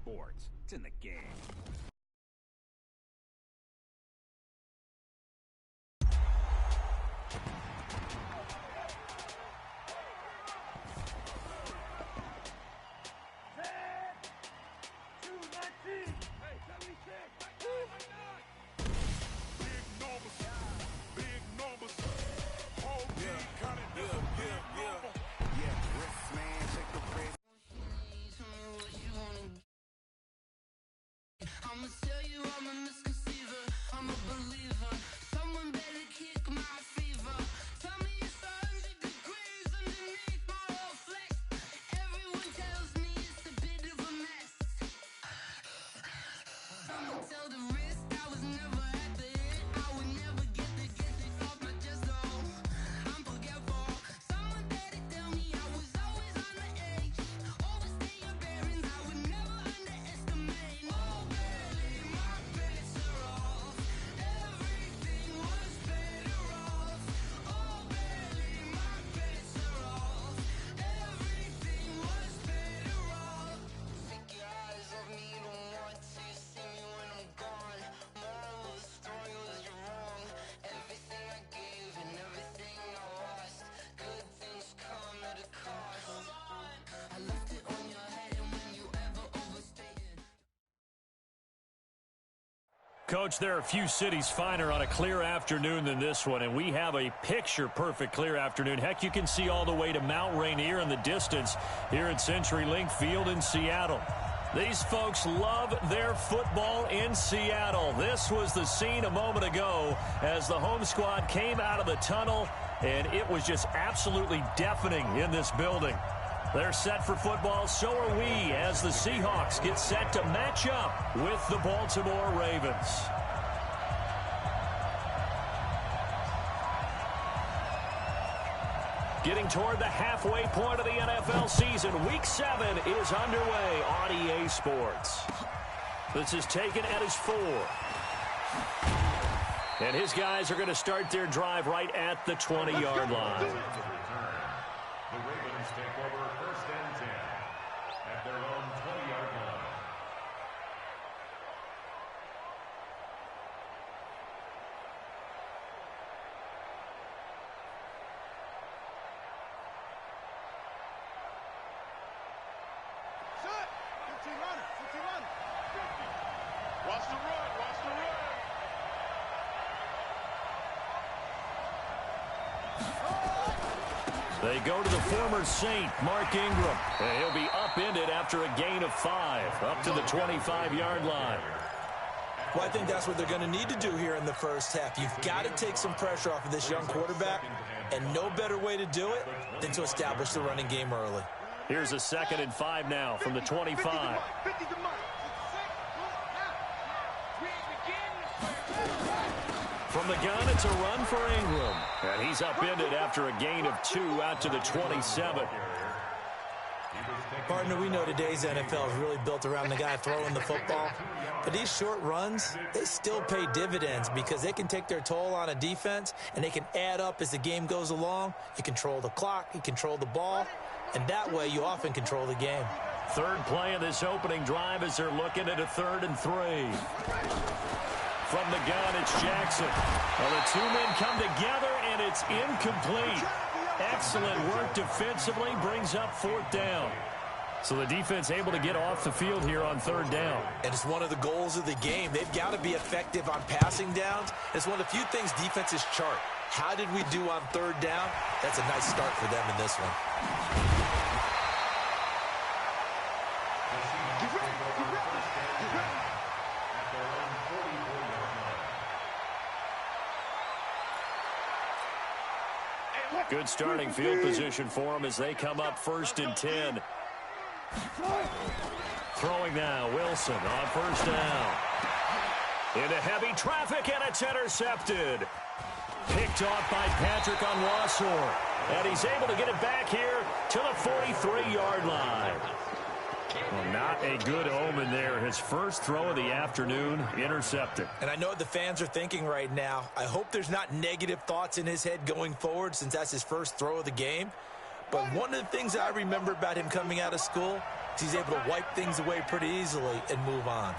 sports. It's in the game. I'ma tell you I'm a misconceiver, I'm a believer. Someone better kick my fever. Tell me it's 100 degrees underneath my whole flesh. Everyone tells me it's a bit of a mess. Someone tell the risk I was never at the end. I would never get it off my chest though. I'm forgetful. Someone better tell me I was always on the edge. Overstay your bearings, I would never underestimate. Coach, there are a few cities finer on a clear afternoon than this one, and we have a picture-perfect clear afternoon. Heck, you can see all the way to Mount Rainier in the distance here at CenturyLink Field in Seattle. These folks love their football in Seattle. This was the scene a moment ago as the home squad came out of the tunnel, and it was just absolutely deafening in this building. They're set for football, so are we, as the Seahawks get set to match up with the Baltimore Ravens. Getting toward the halfway point of the NFL season, Week 7 is underway on EA Sports. This is taken at his 4. And his guys are going to start their drive right at the 20-yard line. The Ravens take over 1st and 10 at their own 20-yard line. Set! 15 runner, 50. Watch the run, watch the run. They go to the former Saint, Mark Ingram. And he'll be upended after a gain of 5, up to the 25-yard line. Well, I think that's what they're going to need to do here in the first half. You've got to take some pressure off of this young quarterback, and no better way to do it than to establish the running game early. Here's a 2nd and 5 now from the 25. From the gun, it's a run for Ingram. And he's upended after a gain of 2 out to the 27. Partner, we know today's NFL is really built around the guy throwing the football. But these short runs, they still pay dividends because they can take their toll on a defense, and they can add up as the game goes along. You control the clock, you control the ball, and that way you often control the game. Third play of this opening drive as they're looking at a 3rd and 3. From the gun, it's Jackson. Well, the two men come together, and it's incomplete. Excellent work defensively, brings up 4th down. So the defense able to get off the field here on 3rd down. And it's one of the goals of the game. They've got to be effective on passing downs. It's one of the few things defenses chart. How did we do on 3rd down? That's a nice start for them in this one. Good starting field position for them as they come up 1st and 10. Throwing now, Wilson on 1st down. Into heavy traffic, and it's intercepted. Picked off by Patrick Onwuasor. And he's able to get it back here to the 43-yard line. Well, not a good omen there. His first throw of the afternoon, intercepted. And I know what the fans are thinking right now. I hope there's not negative thoughts in his head going forward since that's his first throw of the game. But one of the things I remember about him coming out of school, He's able to wipe things away pretty easily and move on.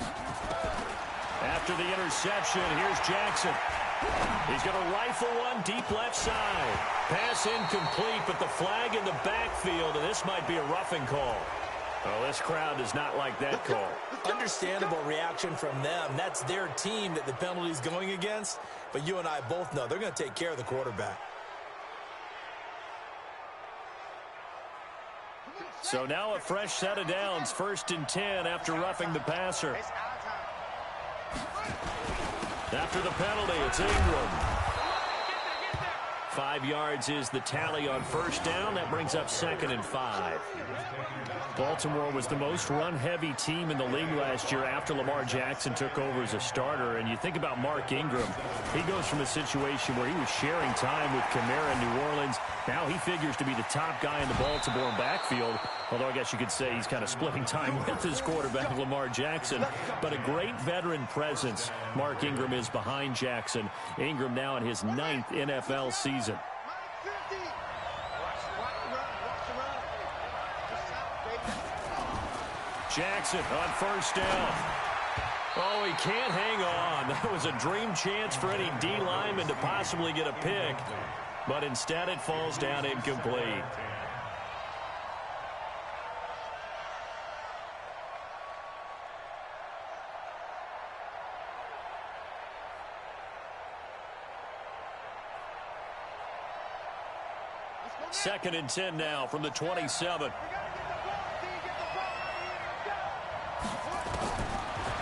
After the interception, here's Jackson. He's going to rifle one deep left side. Pass incomplete, but the flag in the backfield, and this might be a roughing call. Oh, this crowd does not like that call. Understandable reaction from them. That's their team that the penalty's going against. But you and I both know they're going to take care of the quarterback. So now a fresh set of downs, 1st and 10 after roughing the passer. After the penalty, it's Ingram. 5 yards is the tally on 1st down. That brings up 2nd and 5. Baltimore was the most run-heavy team in the league last year after Lamar Jackson took over as a starter. And you think about Mark Ingram. He goes from a situation where he was sharing time with Kamara in New Orleans. Now he figures to be the top guy in the Baltimore backfield. Although I guess you could say he's kind of splitting time with his quarterback, Lamar Jackson. But a great veteran presence. Mark Ingram is behind Jackson. Ingram now in his 9th NFL season. Jackson on 1st down. Oh, he can't hang on. That was a dream chance for any D lineman to possibly get a pick. But instead it falls down incomplete. Second and 10 now from the 27.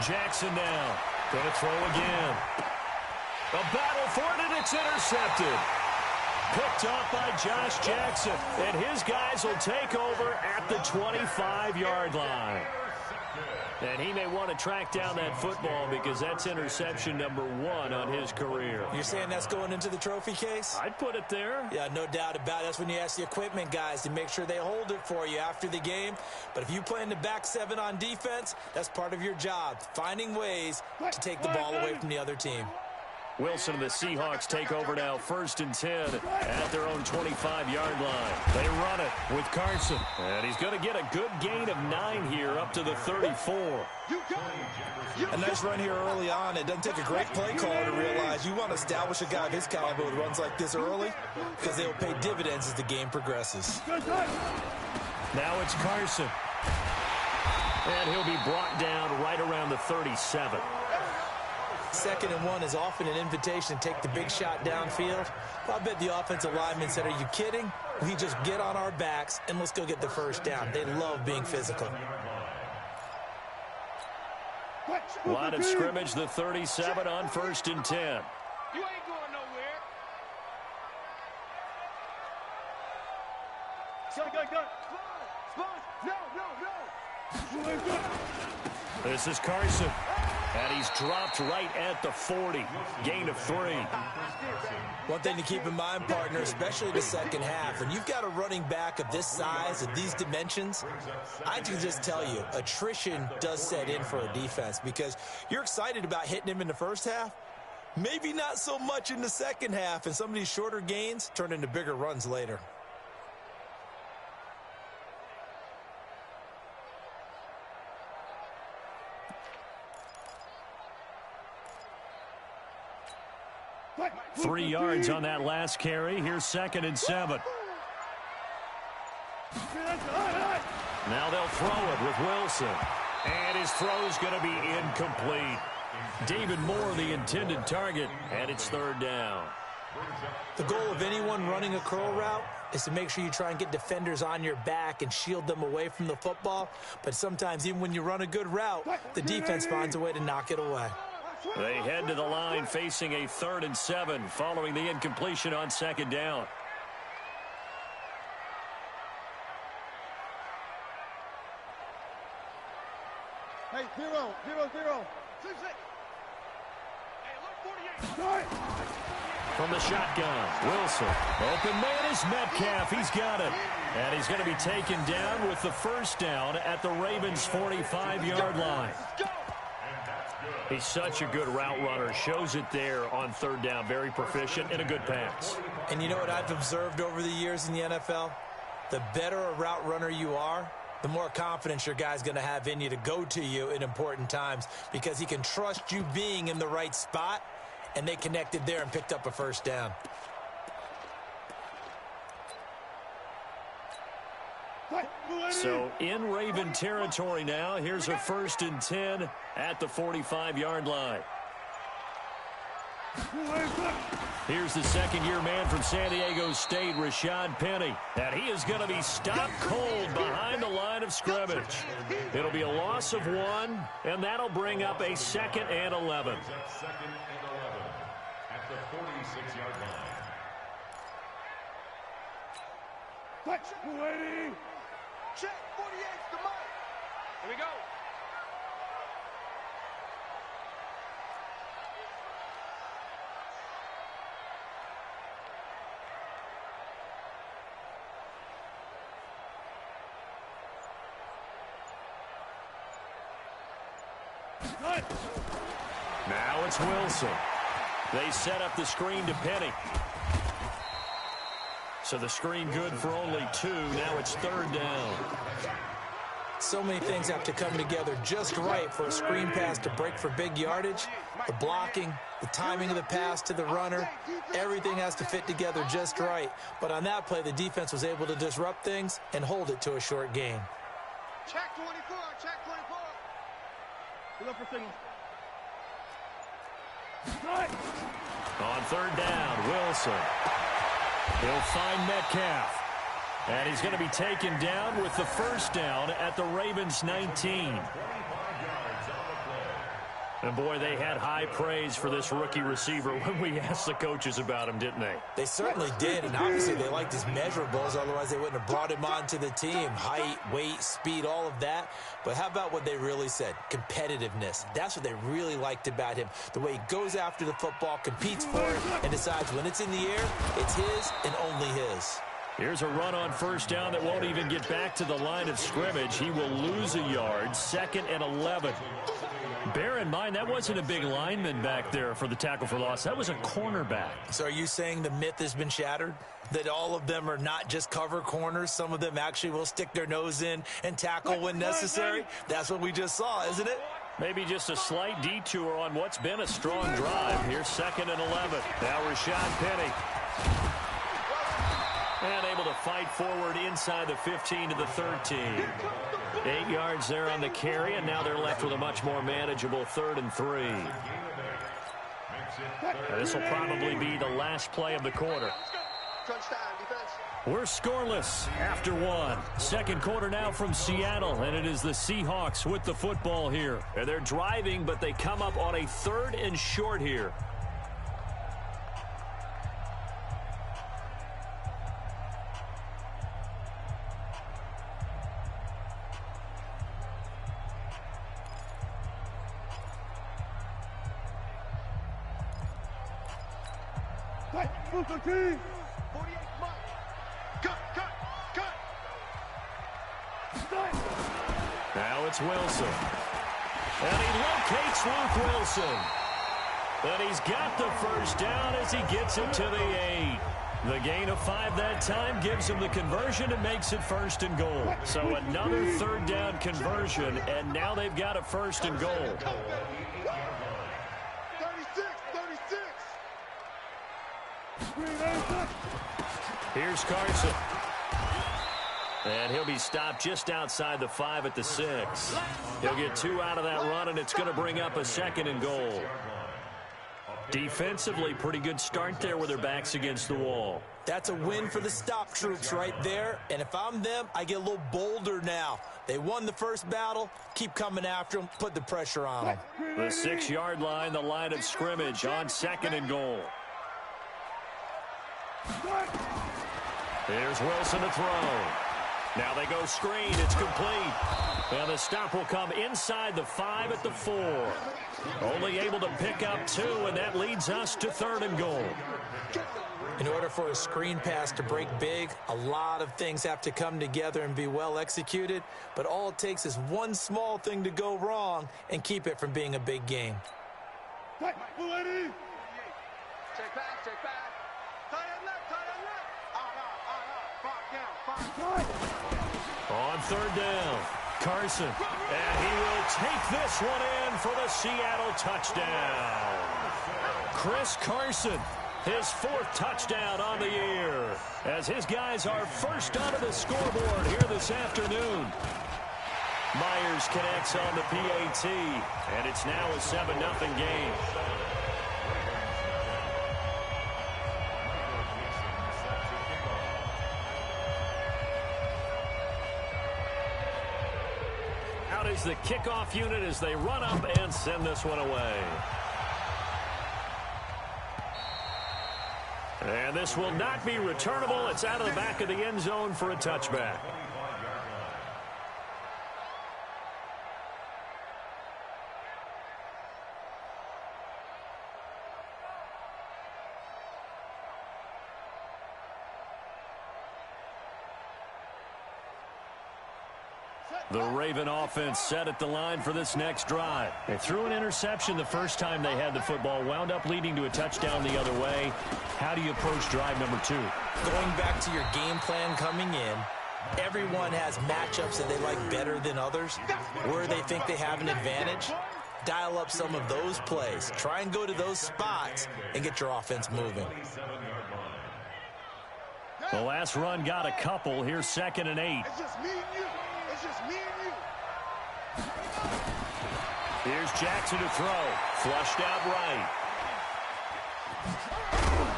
Jackson now. Going to throw again. A battle for it, and it's intercepted. Picked off by Josh Jackson. And his guys will take over at the 25-yard line. And he may want to track down that football because that's interception number 1 on his career. You're saying that's going into the trophy case? I'd put it there. Yeah, no doubt about it. That's when you ask the equipment guys to make sure they hold it for you after the game. But if you play in the back 7 on defense, that's part of your job, finding ways to take the ball away from the other team. Wilson and the Seahawks take over now, 1st and 10 at their own 25-yard line. They run it with Carson, and he's going to get a good gain of 9 here up to the 34. A nice run here early on. It doesn't take a great play caller to realize you want to establish a guy of his caliber with runs like this early because they will pay dividends as the game progresses. Now it's Carson, and he'll be brought down right around the 37. 2nd and 1 is often an invitation to take the big shot downfield. Well, I bet the offensive linemen said, are you kidding? We just get on our backs and let's go get the 1st down. They love being physical. Line of scrimmage, the 37 on 1st and 10. You ain't going nowhere. This is Carson, and he's dropped right at the 40. Gain of 3. One thing to keep in mind, partner, especially the second half, when you've got a running back of this size, of these dimensions, I can just tell you, attrition does set in for a defense because you're excited about hitting him in the first half, maybe not so much in the second half, and some of these shorter gains turn into bigger runs later. Three yards on that last carry. Here's 2nd and 7. Now they'll throw it with Wilson. And his throw's going to be incomplete. David Moore, the intended target, and it's 3rd down. The goal of anyone running a curl route is to make sure you try and get defenders on your back and shield them away from the football. But sometimes even when you run a good route, the defense finds a way to knock it away. They head to the line facing a 3rd and 7 following the incompletion on 2nd down. Hey, 0, 0, 0. 6, 6. Hey, look, 48. From the shotgun, Wilson. Open man is Metcalf. He's got it. And he's going to be taken down with the 1st down at the Ravens' 45-yard line. He's such a good route runner. Shows it there on 3rd down. Very proficient and a good pass. And you know what I've observed over the years in the NFL? The better a route runner you are, the more confidence your guy's going to have in you to go to you in important times because he can trust you being in the right spot, and they connected there and picked up a first down. So in Raven territory now. Here's a 1st and 10 at the 45-yard line. Here's the second-year man from San Diego State, Rashad Penny. And he is going to be stopped cold behind the line of scrimmage. It'll be a loss of 1, and that'll bring up a 2nd and 11. Second and 11 at the 46-yard line. Check, 48's the mark. Here we go. Now it's Wilson. They set up the screen to Penny. So the screen good for only 2. Now it's 3rd down. So many things have to come together just right for a screen pass to break for big yardage. The blocking, the timing of the pass to the runner, everything has to fit together just right. But on that play, the defense was able to disrupt things and hold it to a short gain. Check 24, check 24. Look for signal. On 3rd down, Wilson. He'll find Metcalf. And he's going to be taken down with the first down at the Ravens' 19. And, boy, they had high praise for this rookie receiver when we asked the coaches about him, didn't they? They certainly did, and obviously they liked his measurables. Otherwise, they wouldn't have brought him onto the team. Height, weight, speed, all of that. But how about what they really said? Competitiveness. That's what they really liked about him. The way he goes after the football, competes for it, and decides when it's in the air, it's his and only his. Here's a run on first down that won't even get back to the line of scrimmage. He will lose a yard, 2nd and 11. Bear in mind, that wasn't a big lineman back there for the tackle for loss. That was a cornerback. So are you saying the myth has been shattered? That all of them are not just cover corners? Some of them actually will stick their nose in and tackle when necessary? That's what we just saw, isn't it? Maybe just a slight detour on what's been a strong drive. Here's 2nd and 11. Now Rashad Penny. And able to fight forward inside the 15 to the 13. 8 yards there on the carry, and now they're left with a much more manageable 3rd and 3. This will probably be the last play of the quarter. We're scoreless after 1. Second quarter now from Seattle, and it is the Seahawks with the football here. And they're driving, but they come up on a 3rd and short here. Now it's Wilson. And he locates Luke Wilson. And he's got the first down as he gets it to the 8. The gain of 5 that time gives him the conversion and makes it 1st and goal. So another 3rd down conversion, and now they've got a 1st and goal. 36. Here's Carson. And he'll be stopped just outside the 5 at the 6. He'll get 2 out of that run, and it's going to bring up a 2nd and goal. Defensively, pretty good start there with their backs against the wall. That's a win for the stop troops right there. And if I'm them, I get a little bolder now. They won the first battle. Keep coming after them. Put the pressure on them. The 6-yard line, the line of scrimmage on 2nd and goal. Here's Wilson to throw. Now they go screen. It's complete. And the stop will come inside the 5 at the 4. Only able to pick up 2, and that leads us to 3rd and goal. In order for a screen pass to break big, a lot of things have to come together and be well executed. But all it takes is one small thing to go wrong and keep it from being a big game. Check back, check back. Tie it left. 5 down. On third down. Carson, and he will take this one in for the Seattle touchdown. Chris Carson, his 4th touchdown on the year, as his guys are first onto the scoreboard here this afternoon. Myers connects on the PAT, and it's now a 7-0 game. Out is the kickoff unit as they run up and send this one away. And this will not be returnable. It's out of the back of the end zone for a touchback. The Raven offense set at the line for this next drive. They threw an interception the first time they had the football, wound up leading to a touchdown the other way. How do you approach drive number 2? Going back to your game plan coming in, everyone has matchups that they like better than others, where they think they have an advantage. Dial up some of those plays. Try and go to those spots and get your offense moving. The last run got a couple. Here's 2nd and 8. It's just me and you. It's just me and you. Here's Jackson to throw. Flushed out right.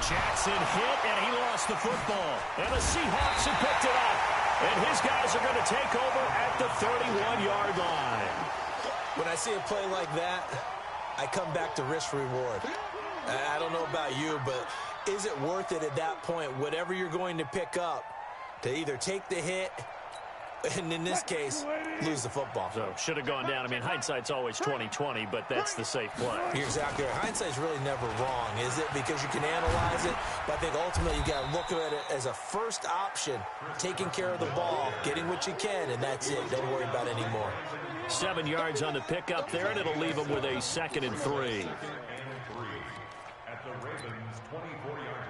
Jackson hit, and he lost the football. And the Seahawks have picked it up. And his guys are going to take over at the 31-yard line. When I see a play like that, I come back to risk reward. I don't know about you, but is it worth it at that point, whatever you're going to pick up, to either take the hit and, in this case, lose the football? So, should have gone down. I mean, hindsight's always 20/20, but that's the safe play. You're exactly right. Hindsight's really never wrong, is it? Because you can analyze it, but I think ultimately you got to look at it as a first option, taking care of the ball, getting what you can, and that's it. Don't worry about it anymore. 7 yards on the pickup there, and it'll leave them with a 2nd and 3. At the Ravens' 24-yard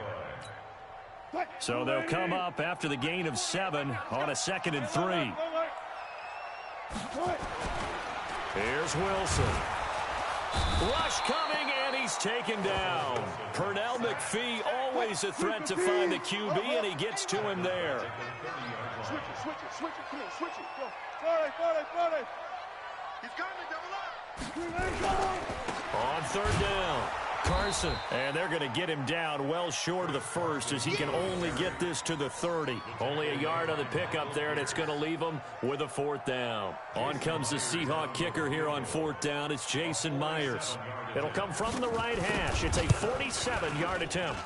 line. So they'll come up after the gain of 7 on a 2nd and 3. Here's Wilson. Rush coming, and he's taken down. Pernell McPhee, always a threat to find the QB, and he gets to him there. Switch it. Come on, switch it. Go. 40. He's coming, double up. On 3rd down, Carson. And they're going to get him down well short of the 1st as he can only get this to the 30. Only a yard on the pickup there, and it's going to leave him with a 4th down. On comes the Seahawk kicker here on 4th down. It's Jason Myers. It'll come from the right hash. It's a 47-yard attempt.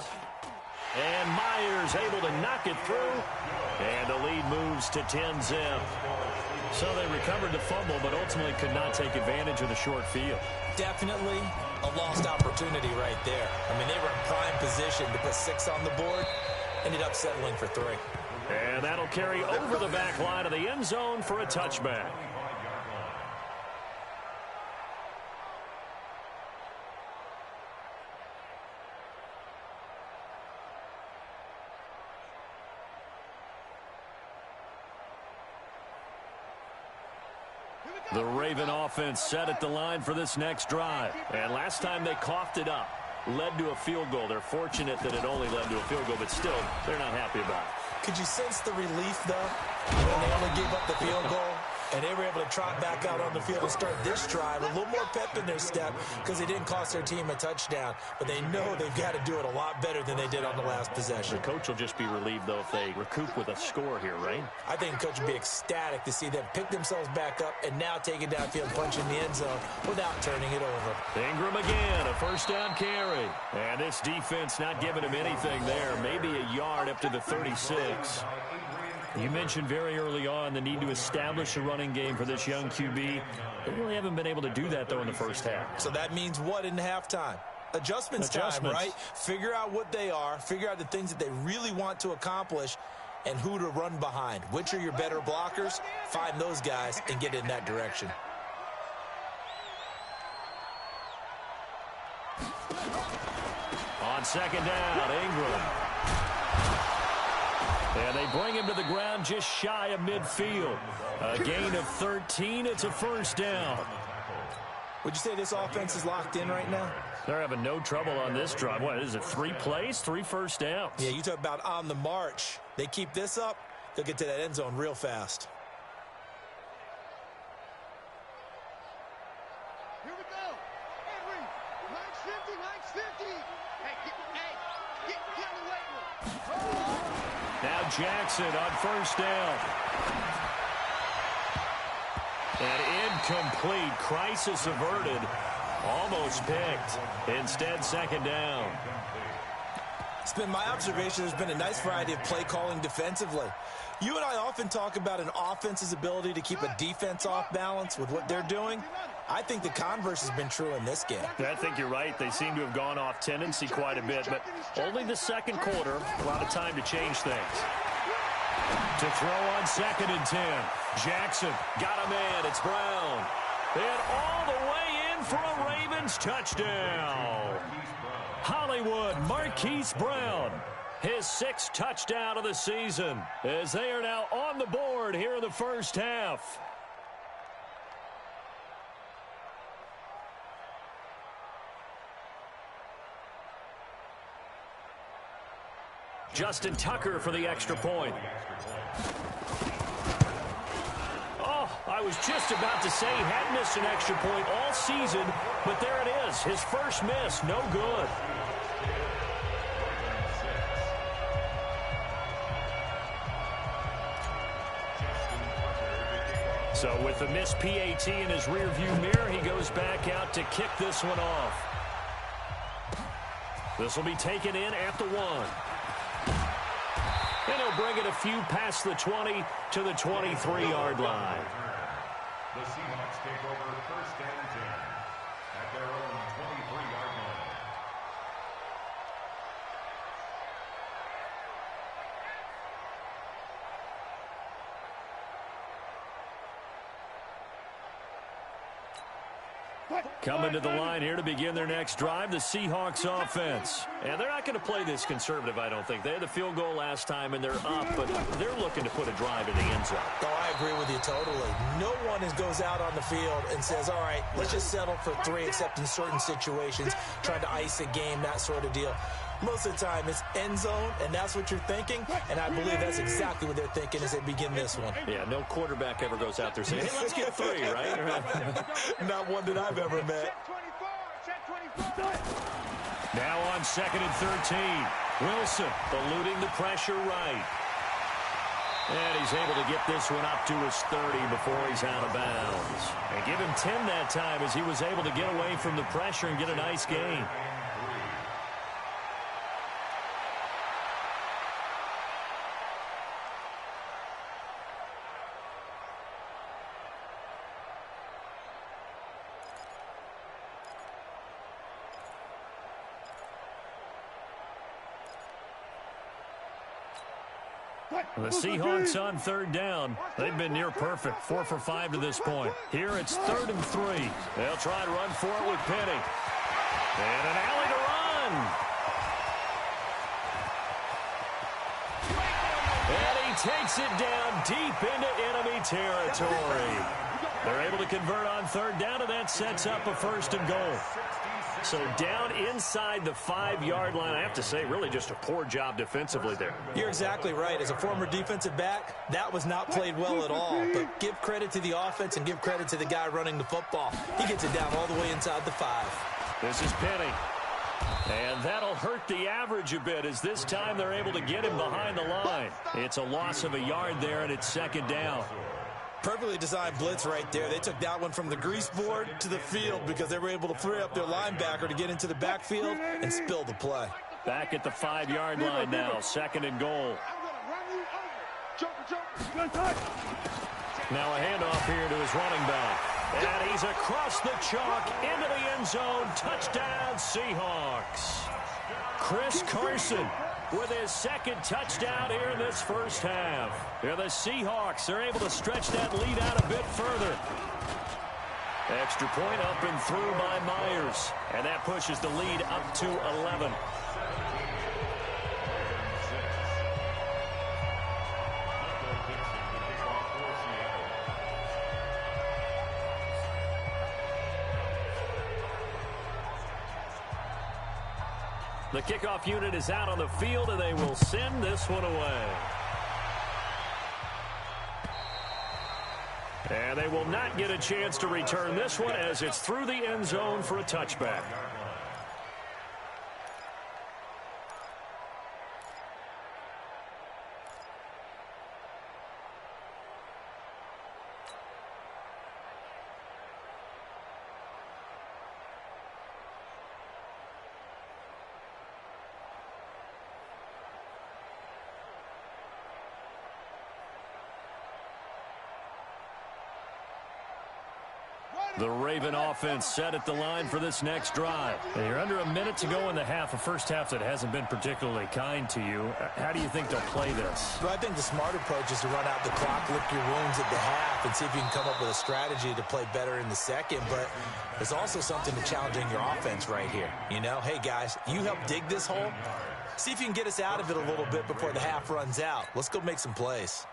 And Myers able to knock it through. And the lead moves to 10-zip. So they recovered the fumble, but ultimately could not take advantage of the short field. Definitely a lost opportunity right there. I mean, they were in prime position to put 6 on the board, ended up settling for 3. And that'll carry over the back line of the end zone for a touchback. The Raven offense set at the line for this next drive. And last time they coughed it up, led to a field goal. They're fortunate that it only led to a field goal, but still, they're not happy about it. Could you sense the relief, though, when they only gave up the field goal? And they were able to trot back out on the field and start this drive. A little more pep in their step because they didn't cost their team a touchdown. But they know they've got to do it a lot better than they did on the last possession. The coach will just be relieved, though, if they recoup with a score here, right? I think the coach would be ecstatic to see them pick themselves back up and now take it downfield, punch in the end zone without turning it over. Ingram again, a 1st down carry. And this defense not giving him anything there. Maybe a yard up to the 36. You mentioned very early on the need to establish a running game for this young QB. They really haven't been able to do that, though, in the first half. So that means what in halftime? Adjustments time, right? Figure out what they are, figure out the things that they really want to accomplish, and who to run behind. Which are your better blockers? Find those guys and get in that direction. On 2nd down, Ingram. And they bring him to the ground just shy of midfield. A gain of 13. It's a first down. Would you say this offense is locked in right now? They're having no trouble on this drive. What is it, 3 plays, 3 first downs? Yeah, you talk about on the march. They keep this up, they'll get to that end zone real fast. Here we go. Henry, 950. Hey, get in the weight room. Now Jackson on first down. And incomplete. Crisis averted. Almost picked. Instead, second down. It's been my observation there's been a nice variety of play calling defensively. You and I often talk about an offense's ability to keep a defense off balance with what they're doing. I think the converse has been true in this game. I think you're right. They seem to have gone off tendency quite a bit, but only the second quarter. A lot of time to change things. To throw on 2nd and 10. Jackson got a man. It's Brown. And all the way in for a Ravens touchdown. Hollywood Marquise Brown. His 6th touchdown of the season as they are now on the board here in the first half. Justin Tucker for the extra point. Oh, I was just about to say he had missed an extra point all season, but there it is. His first miss, no good. So with the missed PAT in his rearview mirror, he goes back out to kick this one off. This will be taken in at the 1. And he'll bring it a few past the 20 to the 23-yard line. The Seahawks take over 1st and 10 at their own 23-yard line. Coming to the line here to begin their next drive, the Seahawks offense. And they're not going to play this conservative, I don't think. They had the field goal last time, and they're up, but they're looking to put a drive in the end zone. Oh, I agree with you totally. No one goes out on the field and says, all right, let's just settle for 3, except in certain situations, trying to ice a game, that sort of deal. Most of the time, it's end zone, and that's what you're thinking, and I believe that's exactly what they're thinking as they begin this one. Yeah, no quarterback ever goes out there saying, hey, let's get 3, right? Not one that I've ever met. Now on 2nd and 13. Wilson eluding the pressure right. And he's able to get this one up to his 30 before he's out of bounds. And give him 10 that time as he was able to get away from the pressure and get a nice gain. The Seahawks on 3rd down. They've been near perfect. 4 for 5 to this point. Here it's 3rd and 3. They'll try and run for it with Penny. And an alley to run. And he takes it down deep into enemy territory. They're able to convert on 3rd down, and that sets up a 1st and goal. So down inside the 5-yard line. I have to say, really just a poor job defensively there. You're exactly right. As a former defensive back, that was not played well at all. But give credit to the offense and give credit to the guy running the football. He gets it down all the way inside the 5. This is Penny. And that'll hurt the average a bit as this time they're able to get him behind the line. It's a loss of a yard there, and it's 2nd down. Perfectly designed blitz right there. They took that one from the grease board to the field because they were able to free up their linebacker to get into the backfield and spill the play. Back at the 5-yard line now, 2nd and goal. Now a handoff here to his running back. And he's across the chalk into the end zone. Touchdown, Seahawks. Chris Carson with his 2nd touchdown here in this first half. Yeah, the Seahawks are able to stretch that lead out a bit further. Extra point up and through by Myers. And that pushes the lead up to 11. The kickoff unit is out on the field, and they will send this one away. And they will not get a chance to return this one as it's through the end zone for a touchback. The Raven offense set at the line for this next drive. And you're under a minute to go in the half, a first half that hasn't been particularly kind to you. How do you think they'll play this? Well, I think the smart approach is to run out the clock, lick your wounds at the half, and see if you can come up with a strategy to play better in the second. But there's also something to challenging your offense right here. You know, hey, guys, you help dig this hole. See if you can get us out of it a little bit before the half runs out. Let's go make some plays.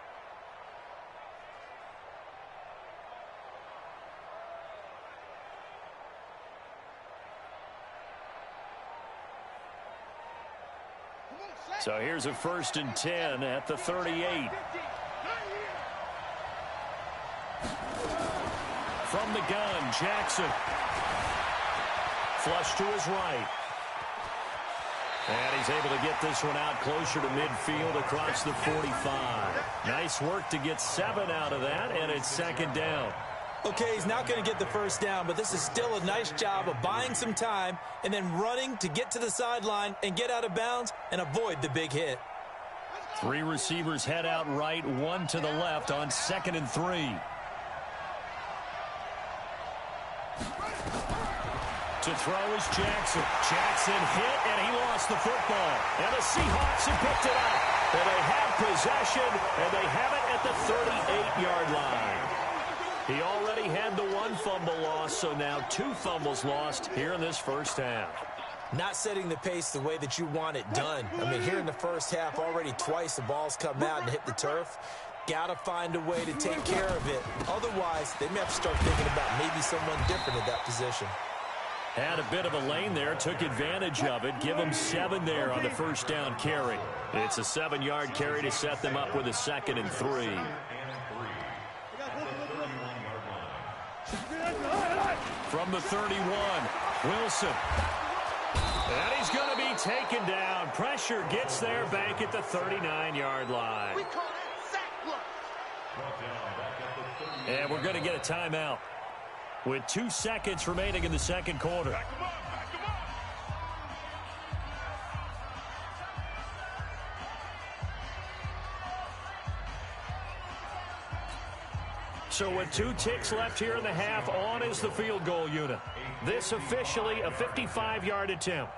So here's a 1st and 10 at the 38. From the gun, Jackson. Flush to his right. And he's able to get this one out closer to midfield across the 45. Nice work to get 7 out of that, and it's 2nd down. Okay, he's not going to get the first down, but this is still a nice job of buying some time and then running to get to the sideline and get out of bounds and avoid the big hit. 3 receivers head out right, 1 to the left on 2nd and 3. To throw is Jackson. Jackson hit, and he lost the football. And the Seahawks have picked it up. And they have possession, and they have it at the 38-yard line. He already had the 1 fumble loss, so now 2 fumbles lost here in this first half. Not setting the pace the way that you want it done. I mean, here in the first half, already twice the ball's come out and hit the turf. Got to find a way to take care of it. Otherwise, they may have to start thinking about maybe someone different at that position. Had a bit of a lane there, took advantage of it. Give them 7 there on the first down carry. It's a 7-yard carry to set them up with a 2nd and 3. From the 31, Wilson. And he's going to be taken down. Pressure gets there back at the 39-yard line. And we're going to get a timeout with 2 seconds remaining in the second quarter. So with 2 ticks left here in the half, on is the field goal unit. This officially a 55-yard attempt.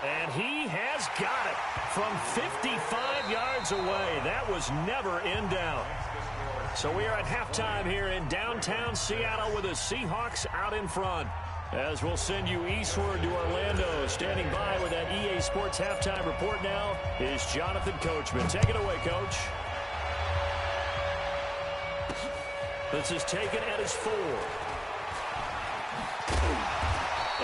And he has got it from 55 yards away. That was never in doubt. So we are at halftime here in downtown Seattle with the Seahawks out in front. As we'll send you eastward to Orlando. Standing by with that EA Sports halftime report now is Jonathan Coachman. Take it away, Coach. This is taken at his 4.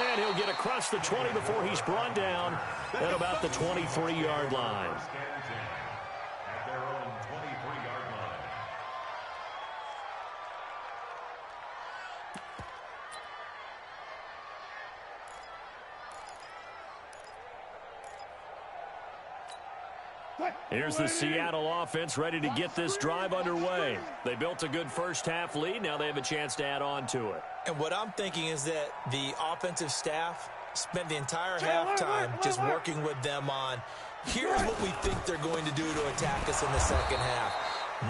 And he'll get across the 20 before he's brought down at about the 23-yard line. At their own 23-yard line. Here's the Seattle offense ready to get this drive underway. They built a good first half lead. Now they have a chance to add on to it. And what I'm thinking is that the offensive staff spent the entire halftime just working with them on, here's what we think they're going to do to attack us in the second half.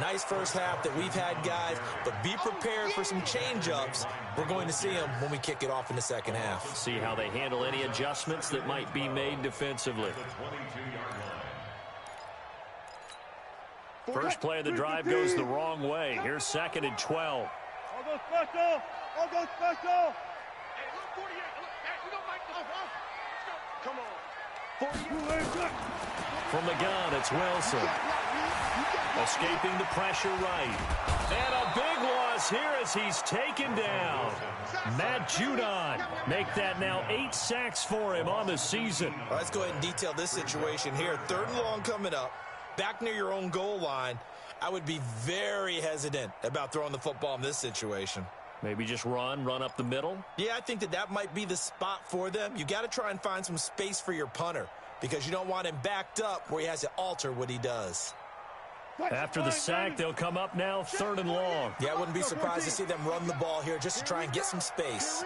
Nice first half that we've had, guys, but be prepared for some change-ups. We're going to see them when we kick it off in the second half. See how they handle any adjustments that might be made defensively. First play of the drive goes the wrong way. Here's 2nd and 12. I'll go special. I'll go special. Come on. From the gun, it's Wilson. Escaping the pressure right. And a big loss here as he's taken down. Matt Judon make that now 8 sacks for him on the season. All right, let's go ahead and detail this situation here. 3rd and long coming up, back near your own goal line. I would be very hesitant about throwing the football in this situation. Maybe just run up the middle? Yeah, I think that might be the spot for them. You got to try and find some space for your punter because you don't want him backed up where he has to alter what he does. After the sack, they'll come up now 3rd and long. Yeah, I wouldn't be surprised to see them run the ball here just to try and get some space.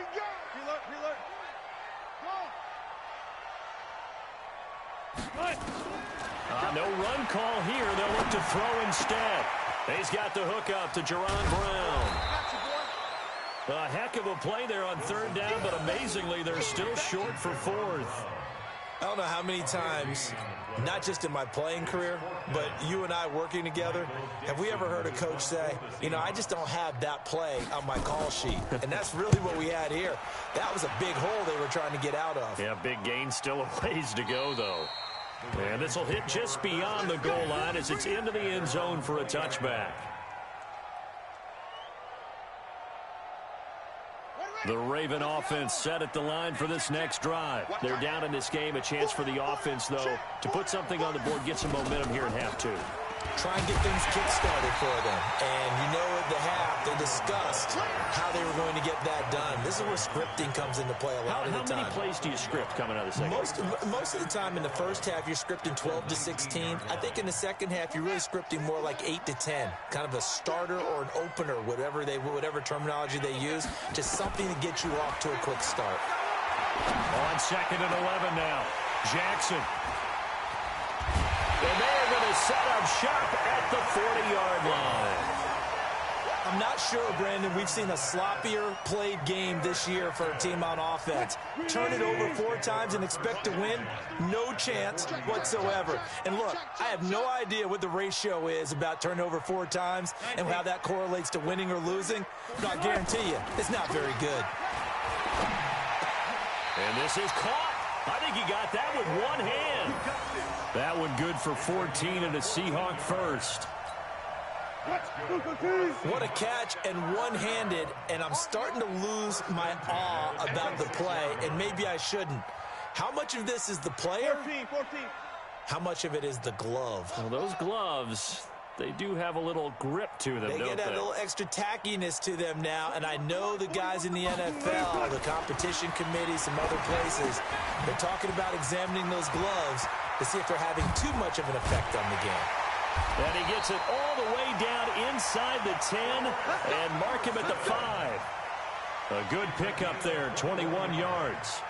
No run call here. They'll look to throw instead. He's got the hook up to Jerron Brown. A heck of a play there on 3rd down, but amazingly, they're still short for 4th. I don't know how many times, not just in my playing career, but you and I working together, have we ever heard a coach say, you know, I just don't have that play on my call sheet. And that's really what we had here. That was a big hole they were trying to get out of. Yeah, big gain, still a ways to go, though. And this will hit just beyond the goal line as it's into the end zone for a touchback. The Raven offense set at the line for this next drive. They're down in this game. A chance for the offense, though, to put something on the board, get some momentum here in half 2. Try and get things kick-started for them. And you know at the half, they discussed how they were going to get that done. This is where scripting comes into play a lot of the time. How many plays do you script coming out of the second half? Most of the time in the first half, you're scripting 12 to 16. I think in the second half, you're really scripting more like 8 to 10. Kind of a starter or an opener, whatever terminology they use. Just something to get you off to a quick start. On 2nd and 11 now. Jackson. And they're going to set up shop at the 40-yard line. I'm not sure, Brandon, we've seen a sloppier played game this year for a team on offense. Turn it over 4 times and expect to win? No chance whatsoever. And look, I have no idea what the ratio is about turning over 4 times and how that correlates to winning or losing. But I guarantee you, it's not very good. And this is caught. I think he got that with one hand. That one good for 14 and a Seahawk first. What a catch and one-handed, and I'm starting to lose my awe about the play, and maybe I shouldn't. How much of this is the player? 14. How much of it is the glove? Well, those gloves, they do have a little grip to them, They get that little extra tackiness to them now, and I know the guys in the NFL, the competition committee, some other places, they're talking about examining those gloves to see if they're having too much of an effect on the game. And he gets it all the way down inside the 10 and mark him at the 5. A good pickup there, 21 yards.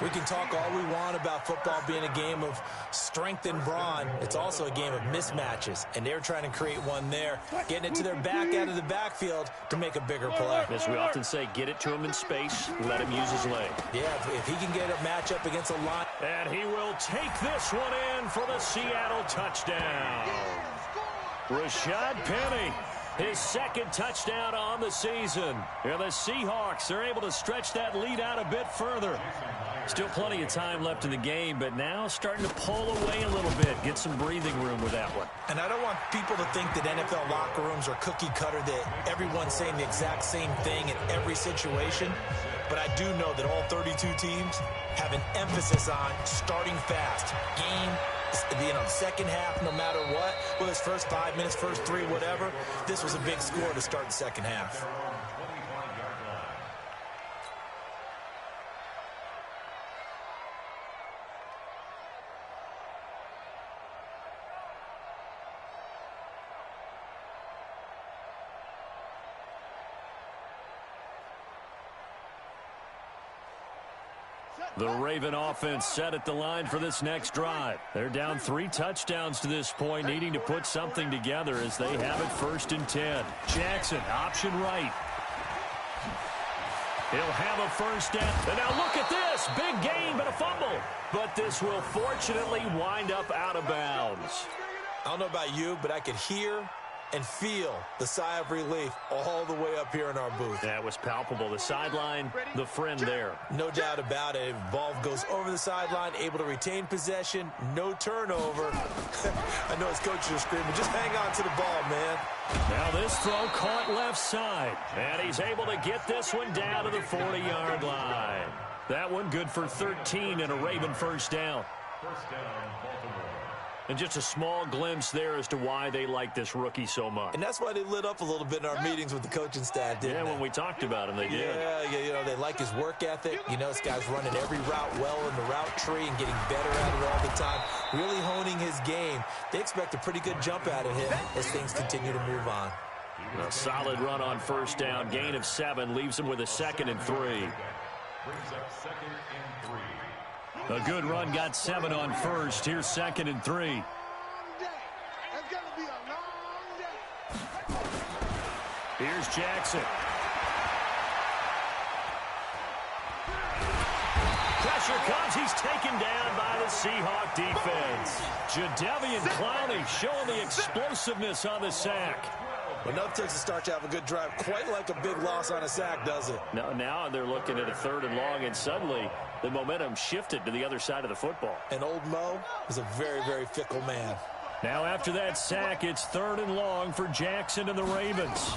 We can talk all we want about football being a game of strength and brawn. It's also a game of mismatches, and they're trying to create one there, getting it to their back out of the backfield to make a bigger play. As we often say, get it to him in space, let him use his leg. Yeah, if he can get a matchup against a line. And he will take this one in for the Seattle touchdown. Rashad Penny, his 2nd touchdown on the season. And the Seahawks are able to stretch that lead out a bit further. Still plenty of time left in the game, but now starting to pull away a little bit, get some breathing room with that one. And I don't want people to think that NFL locker rooms are cookie cutter, that everyone's saying the exact same thing in every situation. But I do know that all 32 teams have an emphasis on starting fast. Second half, no matter what, whether it's first 5 minutes, first 3, whatever, this was a big score to start the second half. The Raven offense set at the line for this next drive. They're down 3 touchdowns to this point, needing to put something together as they have it 1st and 10. Jackson, option right. He'll have a first down. And now look at this. Big gain, but a fumble. But this will fortunately wind up out of bounds. I don't know about you, but I could hear and feel the sigh of relief all the way up here in our booth. That was palpable. The sideline, the friend there. No doubt about it. Ball goes over the sideline, able to retain possession, no turnover. I know his coaches are screaming, just hang on to the ball, man. Now this throw caught left side, and he's able to get this one down to the 40-yard line. That one good for 13 and a Raven first down. First down, Baltimore. And just a small glimpse there as to why they like this rookie so much. And that's why they lit up a little bit in our meetings with the coaching staff, didn't they? When we talked about him, they did. Yeah, you know, they like his work ethic. You know, this guy's running every route well in the route tree and getting better at it all the time, really honing his game. They expect a pretty good jump out of him as things continue to move on. A solid run on first down, gain of 7, leaves him with a 2nd and 3. Brings up 2nd and 3. A good run got 7 on first. Here's 2nd and 3. Here's Jackson. Pressure comes. He's taken down by the Seahawk defense. Jadeveon Clowney showing the explosiveness on the sack. Enough takes to start to have a good drive. Quite like a big loss on a sack, does it? Now they're looking at a 3rd and long, and suddenly the momentum shifted to the other side of the football. And old Mo is a very, very fickle man. Now after that sack, it's 3rd and long for Jackson and the Ravens.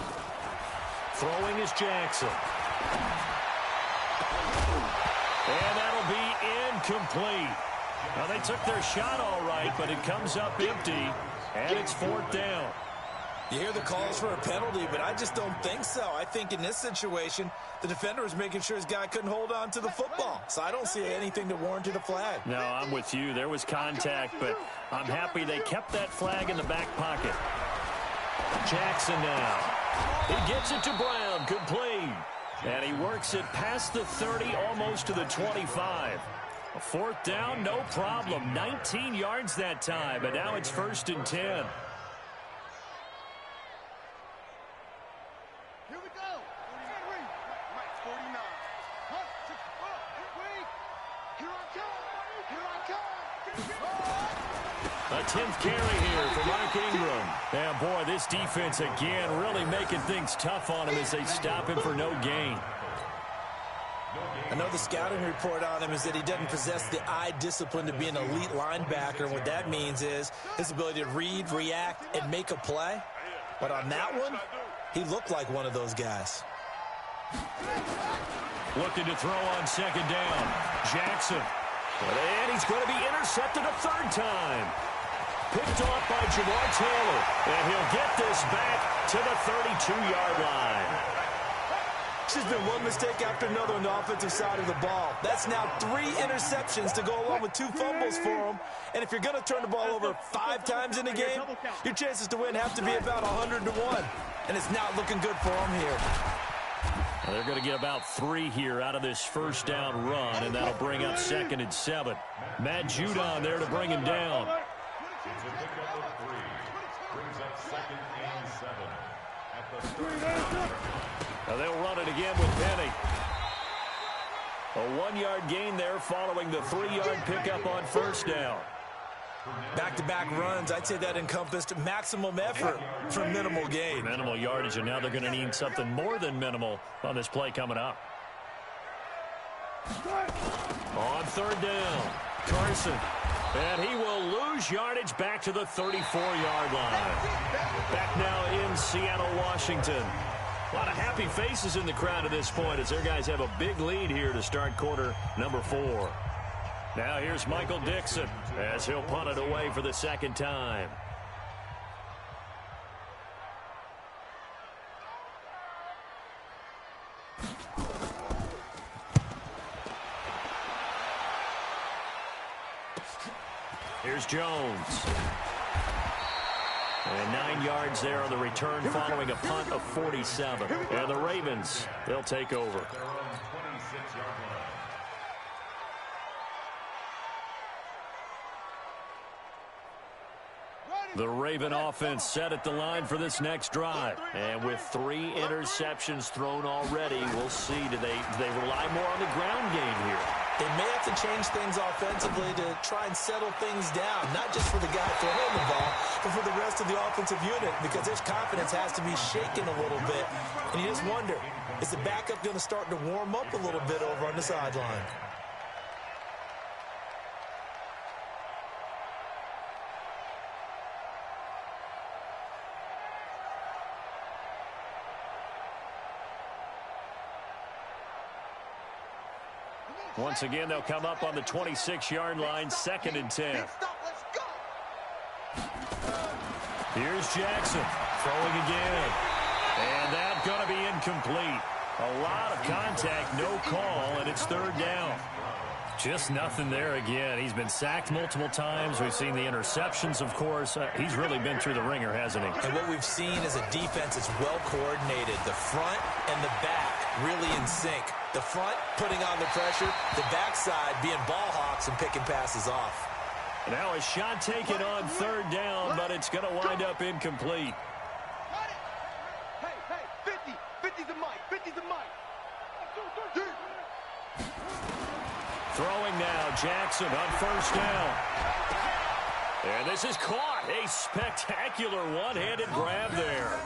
Throwing is Jackson. And that'll be incomplete. Now they took their shot all right, but it comes up empty, and it's 4th down. You hear the calls for a penalty, but I just don't think so. I think in this situation, the defender was making sure his guy couldn't hold on to the football. So I don't see anything that warranted a flag. No, I'm with you. There was contact, but I'm happy they kept that flag in the back pocket. Jackson now. He gets it to Brown, complete. And he works it past the 30, almost to the 25. A 4th down, no problem. 19 yards that time, and now it's 1st and 10. A 10th carry here for Mark Ingram. And boy, this defense again really making things tough on him as they stop him for no gain. I know the scouting report on him is that he doesn't possess the eye discipline to be an elite linebacker. And what that means is his ability to read, react, and make a play. But on that one, he looked like one of those guys. Looking to throw on 2nd down. Jackson. And he's going to be intercepted a 3rd time. Picked off by Jamar Taylor. And he'll get this back to the 32-yard line. There's been one mistake after another on the offensive side of the ball. That's now 3 interceptions to go along with 2 fumbles for him. And if you're going to turn the ball over 5 times in a game, your chances to win have to be about 100 to 1. And it's not looking good for him here. Well, they're going to get about 3 here out of this first down run, and that'll bring up 2nd and 7. Matt Judon there to bring him down. It's a pickup of 3. Brings up 2nd and 7 at the 30. Now they'll run it again with Penny. A 1-yard gain there following the 3-yard pickup on first down. Back-to-back runs, I'd say that encompassed maximum effort for minimal gain. Minimal yardage, and now they're going to need something more than minimal on this play coming up. On 3rd down, Carson. And he will lose yardage back to the 34-yard line. Back now in Seattle, Washington. A lot of happy faces in the crowd at this point as their guys have a big lead here to start quarter number 4. Now here's Michael Dixon as he'll punt it away for the 2nd time. Here's Jones. And 9 yards there on the return following a punt of 47. And the Ravens, they'll take over. Their own 26-yard line. The Raven offense set at the line for this next drive. And with 3 interceptions thrown already, we'll see. Do they rely more on the ground game here? They may have to change things offensively to try and settle things down, not just for the guy throwing the ball, but for the rest of the offensive unit, because his confidence has to be shaken a little bit. And you just wonder, is the backup going to start to warm up a little bit over on the sideline? Once again, they'll come up on the 26-yard line, 2nd and 10. Here's Jackson throwing again. And that's going to be incomplete. A lot of contact, no call, and it's 3rd down. Just nothing there again. He's been sacked multiple times. We've seen the interceptions, of course. He's really been through the ringer, hasn't he? And what we've seen is a defense that's well coordinated. The front and the back really in sync. The front putting on the pressure, the backside being ball hawks and picking passes off. Now a shot taken on 3rd down, but it's going to wind up incomplete. Hey, 50. 50's the mic. 50's the mic. Throwing now, Jackson on 1st down. And this is caught. A spectacular one-handed grab there.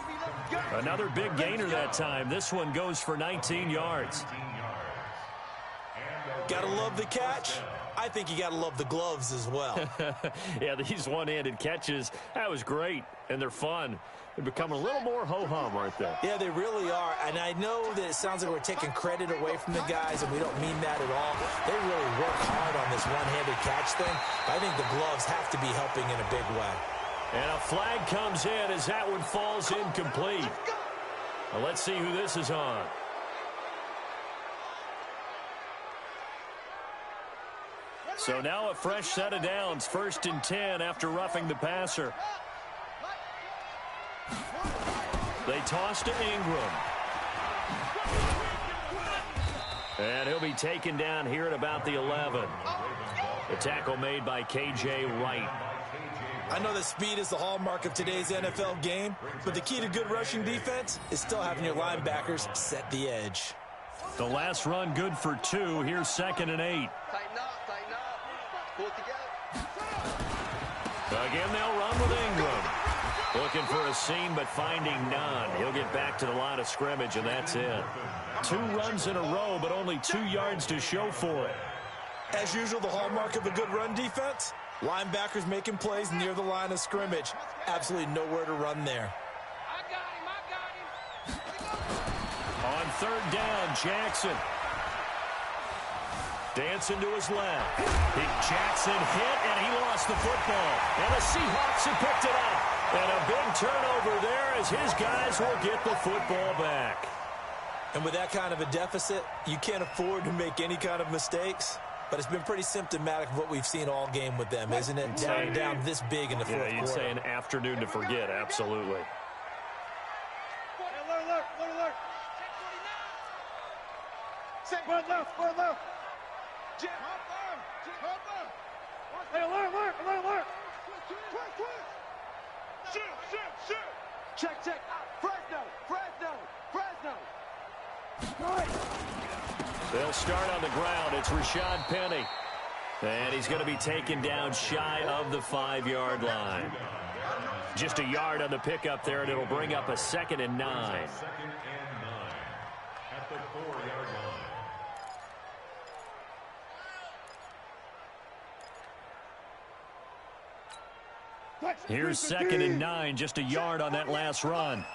Another big gainer that time. This one goes for 19 yards. Gotta love the catch. I think you gotta love the gloves as well. Yeah, these one-handed catches, that was great, and they're fun. They become a little more ho-hum right there. Yeah, they really are. And I know that it sounds like we're taking credit away from the guys, and we don't mean that at all. They really work hard on this one-handed catch thing. I think the gloves have to be helping in a big way. And a flag comes in as that one falls incomplete. Well, let's see who this is on. So now a fresh set of downs, 1st and 10 after roughing the passer. They toss to Ingram. And he'll be taken down here at about the 11. The tackle made by K.J. Wright. I know that speed is the hallmark of today's NFL game, but the key to good rushing defense is still having your linebackers set the edge. The last run good for 2. Here's 2nd and 8. Tighten up. Pull it together. Again, they'll run with Ingram. Looking for a seam, but finding none. He'll get back to the line of scrimmage, and that's it. 2 runs in a row, but only 2 yards to show for it. As usual, the hallmark of a good run defense, linebackers making plays near the line of scrimmage. Absolutely nowhere to run there. I got him. On 3rd down, Jackson. Dancing to his left. Jackson hit, and he lost the football. And the Seahawks have picked it up. And a big turnover there as his guys will get the football back. And with that kind of a deficit, you can't afford to make any kind of mistakes. But it's been pretty symptomatic of what we've seen all game with them, isn't it? Down this big in the fourth quarter. Yeah, you'd say an afternoon to forget, absolutely. Alert. One left. Jim, hop on. Hey, alert. Shoot. Check. Fresno. They'll start on the ground. It's Rashad Penny. And he's going to be taken down shy of the 5-yard line. Just a yard on the pickup there, and it'll bring up a 2nd and 9. 2nd and 9 at the 4-yard line. Here's 2nd and 9, just a yard on that last run. Hey,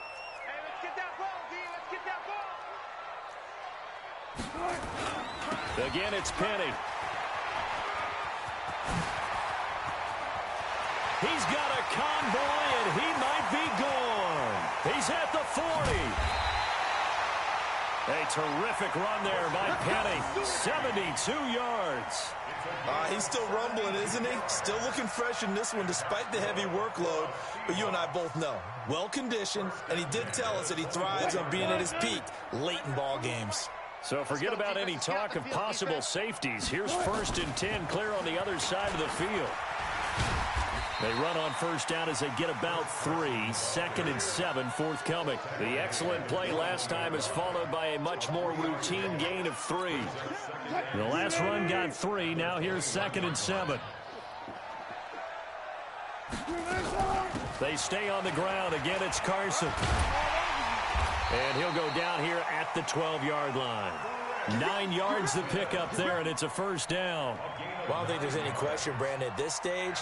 let's get that ball, D. Let's get that ball. Again, it's Penny. He's got a convoy, and he might be gone. He's at the 40. A terrific run there by Penny. 72 yards. He's still rumbling, isn't he? Still looking fresh in this one despite the heavy workload. But you and I both know, well-conditioned, and he did tell us that he thrives on being at his peak late in ball games. So forget about any talk of possible safeties. Here's 1st and 10 clear on the other side of the field. They run on first down as they get about 3. 2nd and 7 forthcoming. The excellent play last time is followed by a much more routine gain of 3. The last run got 3. Now here's 2nd and 7. They stay on the ground. Again, it's Carson. And he'll go down here at the 12-yard line. 9 yards to pick up there, and it's a first down. Well, I don't think there's any question, Brandon, at this stage.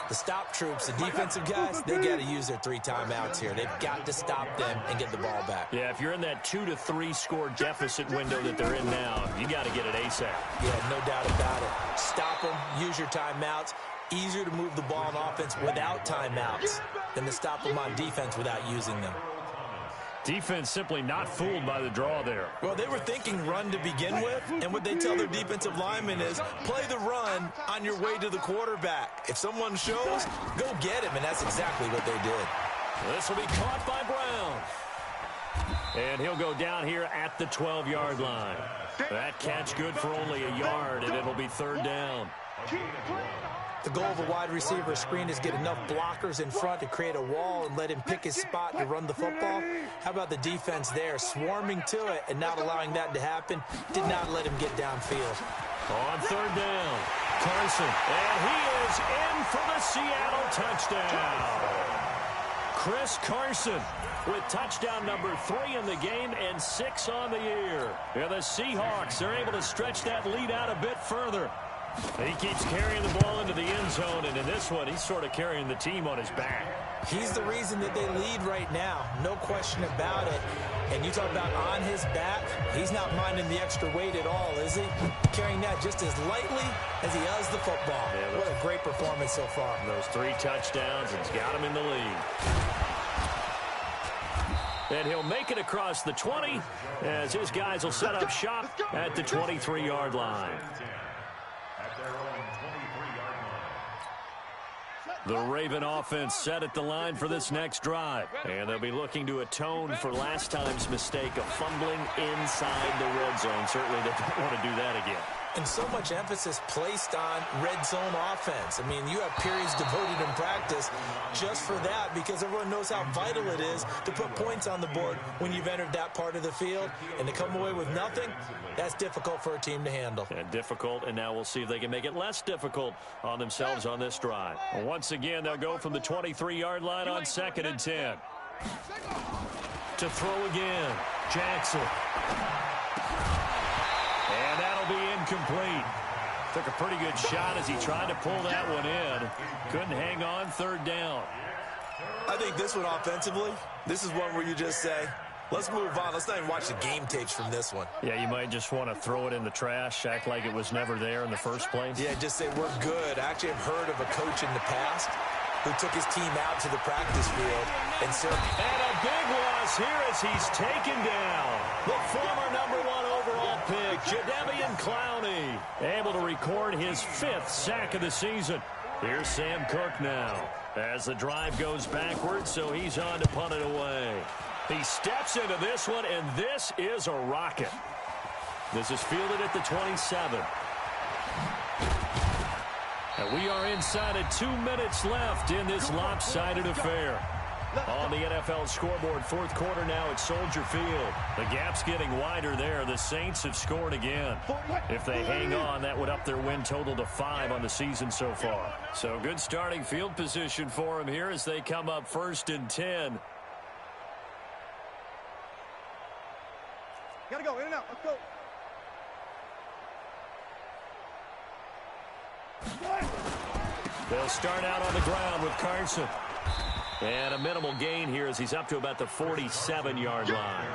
The stop troops, the defensive guys, they got to use their 3 timeouts here. They've got to stop them and get the ball back. Yeah, if you're in that 2 to 3 score deficit window that they're in now, you got to get it ASAP. Yeah, no doubt about it. Stop them, use your timeouts. Easier to move the ball on offense without timeouts than to stop them on defense without using them. Defense simply not fooled by the draw there. Well, they were thinking run to begin with, and what they tell their defensive linemen is play the run on your way to the quarterback. If someone shows, go get him, and that's exactly what they did. This will be caught by Brown. And he'll go down here at the 12-yard line. That catch good for only a yard, and it'll be 3rd down. The goal of a wide receiver screen is get enough blockers in front to create a wall and let him pick his spot to run the football. How about the defense there, swarming to it and not allowing that to happen? Did not let him get downfield. On 3rd down, Carson, and he is in for the Seattle touchdown. Chris Carson with touchdown number 3 in the game and 6 on the year. Yeah, the Seahawks are able to stretch that lead out a bit further. He keeps carrying the ball into the end zone, and in this one, he's sort of carrying the team on his back. He's the reason that they lead right now, no question about it. And you talk about on his back, he's not minding the extra weight at all, is he? Carrying that just as lightly as he does the football. Yeah, what a great performance so far. Those 3 touchdowns, it's got him in the lead. And he'll make it across the 20 as his guys will set up shop at the 23-yard line. The Raven offense set at the line for this next drive. And they'll be looking to atone for last time's mistake of fumbling inside the red zone. Certainly they don't want to do that again. And so much emphasis placed on red zone offense. I mean, you have periods devoted in practice just for that because everyone knows how vital it is to put points on the board when you've entered that part of the field. And to come away with nothing, that's difficult for a team to handle. And difficult, and now we'll see if they can make it less difficult on themselves on this drive. Well, once again, they'll go from the 23-yard line on 2nd and 10. To throw again, Jackson. And that'll be incomplete. Took a pretty good shot as he tried to pull that one in. Couldn't hang on, 3rd down. I think this one offensively, this is one where you just say, let's move on. Let's not even watch the game tapes from this one. Yeah, you might just want to throw it in the trash, act like it was never there in the first place. Yeah, just say we're good. I actually have heard of a coach in the past who took his team out to the practice field and a big loss here as he's taken down. The former #1 overall pick, Jadeveon Clowney, able to record his 5th sack of the season. Here's Sam Cook now as the drive goes backwards, so he's on to punt it away. He steps into this one, and this is a rocket. This is fielded at the 27. And we are inside of 2 minutes left in this lopsided affair. On the NFL scoreboard, 4th quarter now at Soldier Field. The gap's getting wider there. The Saints have scored again. If they hang on, that would up their win total to 5 on the season so far. So good starting field position for them here as they come up 1st and 10. Gotta go, in and out, let's go. They'll start out on the ground with Carson. And a minimal gain here as he's up to about the 47-yard line.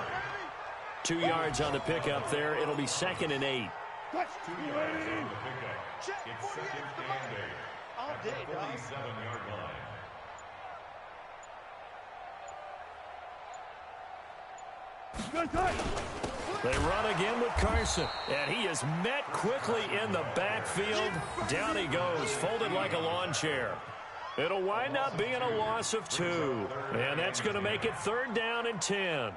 2 yards on the pickup there. It'll be 2nd and 8. 2 yards on the pickup. It's 2nd and 8. All day, at the 47-yard line. They run again with Carson, and he is met quickly in the backfield. Down he goes, folded like a lawn chair. It'll wind up being a loss of 2, and that's going to make it 3rd down and 10.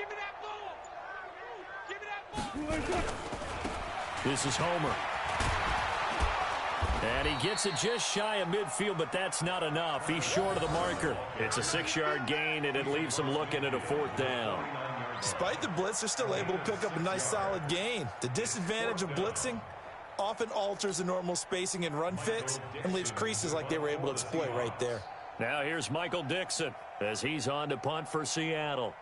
Give me that ball! Give me that ball! This is Homer. And he gets it just shy of midfield, but that's not enough. He's short of the marker. It's a 6-yard gain, and it leaves him looking at a 4th down. Despite the blitz, they're still able to pick up a nice, solid gain. The disadvantage of blitzing often alters the normal spacing and run fits and leaves creases like they were able to exploit right there. Now here's Michael Dixon as he's on to punt for Seattle.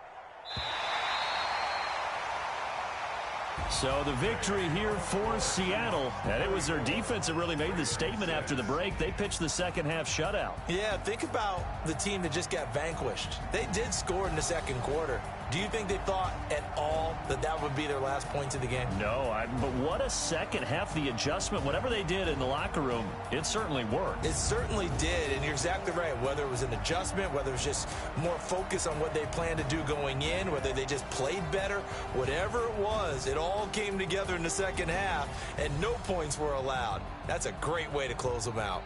So the victory here for Seattle, and it was their defense that really made the statement after the break. They pitched the second half shutout. Yeah, think about the team that just got vanquished. They did score in the second quarter. Do you think they thought at all that that would be their last points of the game? No, but what a second half. The adjustment, whatever they did in the locker room, it certainly worked. It certainly did, and you're exactly right. Whether it was an adjustment, whether it was just more focus on what they planned to do going in, whether they just played better, whatever it was, it all came together in the second half, and no points were allowed. That's a great way to close them out.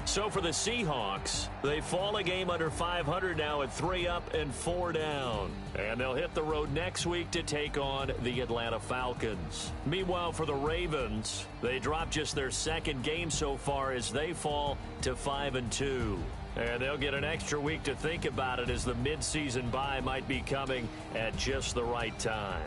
So for the Seahawks, they fall a game under 500 now at 3 up and 4 down. And they'll hit the road next week to take on the Atlanta Falcons. Meanwhile, for the Ravens, they dropped just their second game so far as they fall to 5-2. And they'll get an extra week to think about it as the midseason bye might be coming at just the right time.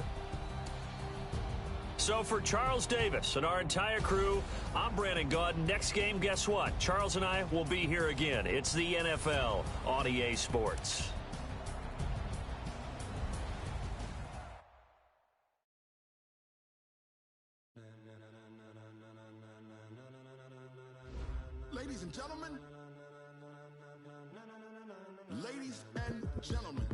So for Charles Davis and our entire crew, I'm Brandon Gaudin. Next game, guess what? Charles and I will be here again. It's the NFL on EA Sports. Ladies and gentlemen, ladies and gentlemen.